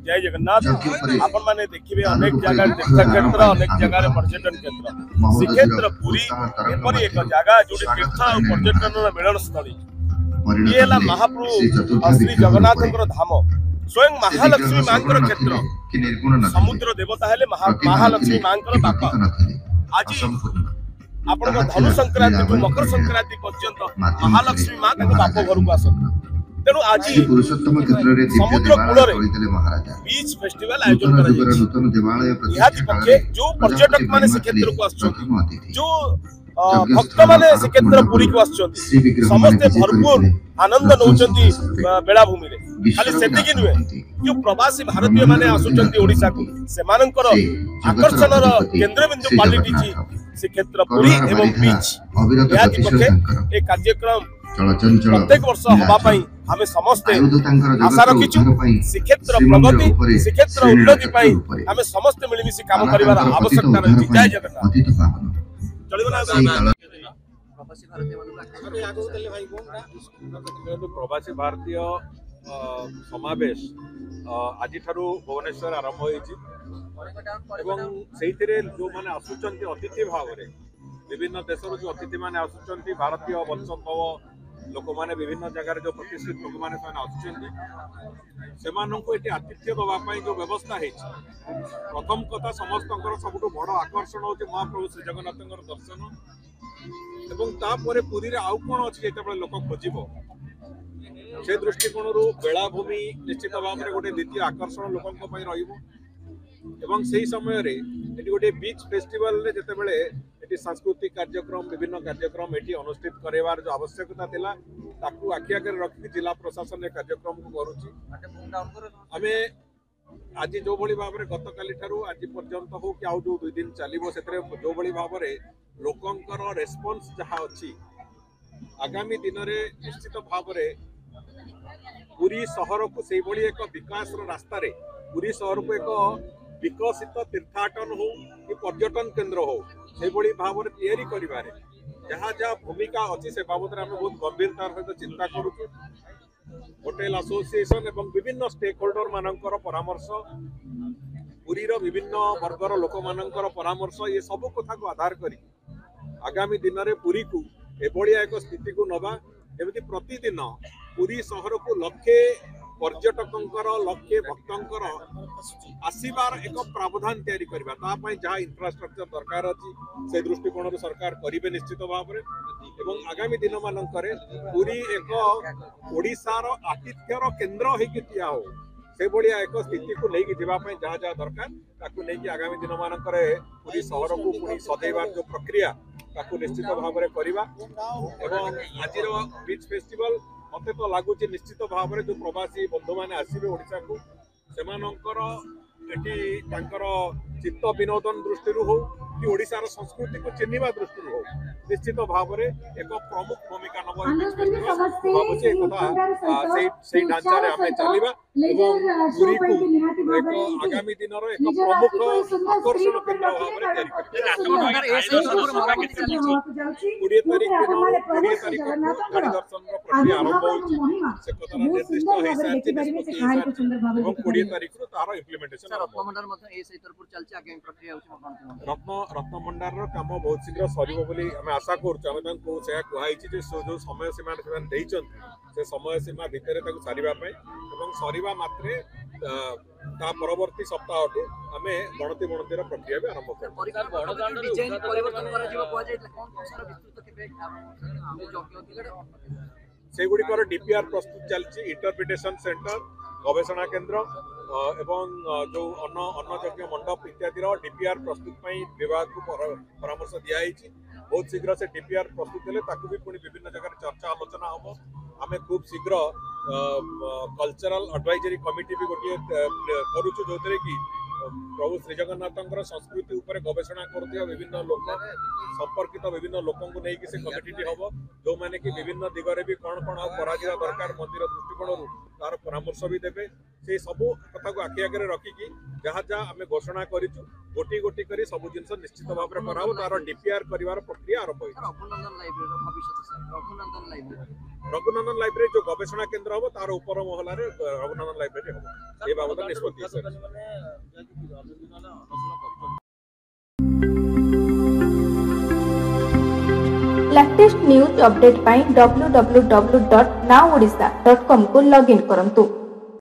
जय जगन्नाथ आपण माने देखिबे अनेक जगह तीर्थ क्षेत्र अनेक जगह पर्यटन क्षेत्र श्रीक्षेत्र पुरी एपरी एक जगह जो तीर्थ और पर्यटन मिलन स्थली ये महाप्रभु श्री जगन्नाथ धाम स्वयं महालक्ष्मी मां क्षेत्र समुद्र देवता हेले महालक्ष्मी मां बापा आज आपण धनु संक्रांति मकर संक्रांति पर्यंत महालक्ष्मी मां बाप घर को आसत तेणु आज समुद्र कूल बीच फेस्टिवल आयोजन कर जो पर्यटक माने से क्षेत्र को जो भक्त माने से क्षेत्र पुरी को समस्ते भरपूर आनंद नौचंती बेलाभूमि रे खाली सेतिकी नुहे जो प्रवासी भारतीय माने आसुचंती ओडिसा को सेमानकर आकर्षणर केंद्रबिंदु पालिटिची से क्षेत्र पुरी एवं बीच यादि पक्षे ए कार्यक्रम प्रत्येक वर्ष हवा पाई हमें समस्ते आशा रखिछु श्रीक्षेत्र प्रगति श्रीक्षेत्र उन्नति पाई हमें समस्त मिलमिशि काम करिवार आवश्यकता रही। जय जगन्नाथ। प्रवासी भारतीय समावेश आज भुवनेश्वर आरंभ होइछि एवं सेहिथिरे जो माने आसुचंती अतिथि भाव में विभिन्न देशर जो अतिथि माने आसुचंती भारतीय वंशोद्भव लोक मैंने विभिन्न जगह जो प्रतिष्ठित लोक मैंने आसुचंती सेमानंको एटी आतिथ्य दवापाई जो व्यवस्था है प्रथम कथा समस्त सबुठ बड़ आकर्षण होची महाप्रभु श्री जगन्नाथ दर्शन एवं तापर पुरी रे आउ कोन अछि जेतेबे लोक खोजिबो से दृष्टिकोण बेलाभूमि निश्चित भाव में गोटे द्वितीय आकर्षण लोकंक पई रहिबो एवं सही समय रे एटी गोटे बीच फेस्टिवल रे जेतेबेले एटी सांस्कृतिक कार्यक्रम विभिन्न कार्यक्रम एटी अनुष्ठित करेवार जो आवश्यकता थिला ताकू आखि आगे रखि जिला प्रशासन ने कार्यक्रम को करूची आमे आज जो भली भाव में गत काली ठारू आज पर्यंत हो कि आउ जो 2 दिन चलिबो सेतरे जो भली भाव में लोकंकर रेस्पॉन्स जहा अछि आगामी दिन रे निश्चित भाव में पुरी शहर को से भली एक विकास रास्ता रे पुरी शहर को एक विकसित तीर्थाटन हो कि पर्यटन केन्द्र हो से भली भाव में तैयारी करिवारे जहाँ जहाँ भूमिका अच्छी से बाबद में बहुत गंभीरतार सहित चिंता करूँ होटेल एसोसिएशन एवं विभिन्न स्टेक होल्डर मानकर परामर्श पुरीर विभिन्न वर्गर लोक मानकर परामर्श ये सब कथा को आधार करी आगामी दिन में पुरी को एभलिया एक स्थिति को नवा एमती प्रतिदिन पुरी शहर को लक्षे पर्यटकंकर लक्षे भक्तंकर आसीबार एक प्रावधान तैयारी करबा तापई जहाँ इंफ्रास्ट्रक्चर दरकार अछि से दृष्टिकोण सरकार करिवे निश्चित भाव में एवं आगामी दिन मानकरे पुरी एक ओडिसार आतिथ्यर केन्द्र होइकि ठिया हो से भलिया एक स्थिति को लेकिन जीवाई जहाँ जहाँ दरकार ताकू लेकिन आगामी दिन मानकरे पुरी शहर को पुणी सदैवार जो प्रक्रिया ताकू निश्चित भाव में करवा एवं आज बीच फेस्टिवल मते तो लगुच निश्चित भाव में जो प्रवासी बंधु मैंने आसवे ओडिशा को सेमानंकर एटी तांकर चित्त विनोदन दृष्टि हो कि ओडिशार संस्कृति को चिन्हिबा दृष्टि हो निश्चित भाव में एक प्रमुख भूमिका नब भावुचे से ढांचा आम चलवा एवं पुरी को एक आगामी दिन एक प्रमुख आकर्षण केन्द्र भाव में तैयारी 20 तारीख गाड़ी दर्शन प्रक्रिया आरंभ से कथा निर्दिष्ट हो सारी 20 तारीख तार इम्प्लीमेंटेशन रत्नभंडार काम बहुत शीघ्र सरिबो बोली आम आशा करूँ कहुई जो समय सीमा से समय सीमा भितर सारिबा सरिबा मात्रे ता परवर्ती सप्ताह आम गणति प्रक्रिया भी आरंभ कर सेगुड़िकर डीपीआर प्रस्तुत चलती इंटरप्रिटेशन सेंटर गवेषणा केन्द्र एवं जो अन्न यज्ञ मंडप इत्यादि डीपीआर प्रस्तुत विभाग को परामर्श दिखाई बहुत शीघ्र से डीपीआर प्रस्तुत हेले भी पुणी विभिन्न जगह चर्चा आलोचना हम आम खूब शीघ्र कल्चरल एडवाइजरी कमिटी भी गोटे करुचु जो कि प्रभु श्री जगन्नाथ संस्कृति उपर गवेषणा करुवा विभिन्न लोक संपर्कित विभिन्न लोक नहीं से कमिटी हम जो मैंने कि विभिन्न दिगरे भी कौन कौन दरकार मंदिर दृष्टिकोण तार परामर्श भी देवे से सब कथा को आखि आगे रखिकी जहाँ जहाँ आम घोषणा करूँ गोटी गोटी करी सब जिनस निश्चित भाव में कराव तार डीपीआर करिवार प्रक्रिया आरंभ होई रघुनंदन लाइब्रेरी जो गवेषणा केंद्र हम तार ऊपर महला रे रघुनंदन लाइब्रेरी हम ए बाबत निष्पत्ति लेटेस्ट न्यूज अपडेट पाई www.nowodisha.com को लॉगिन करंतु।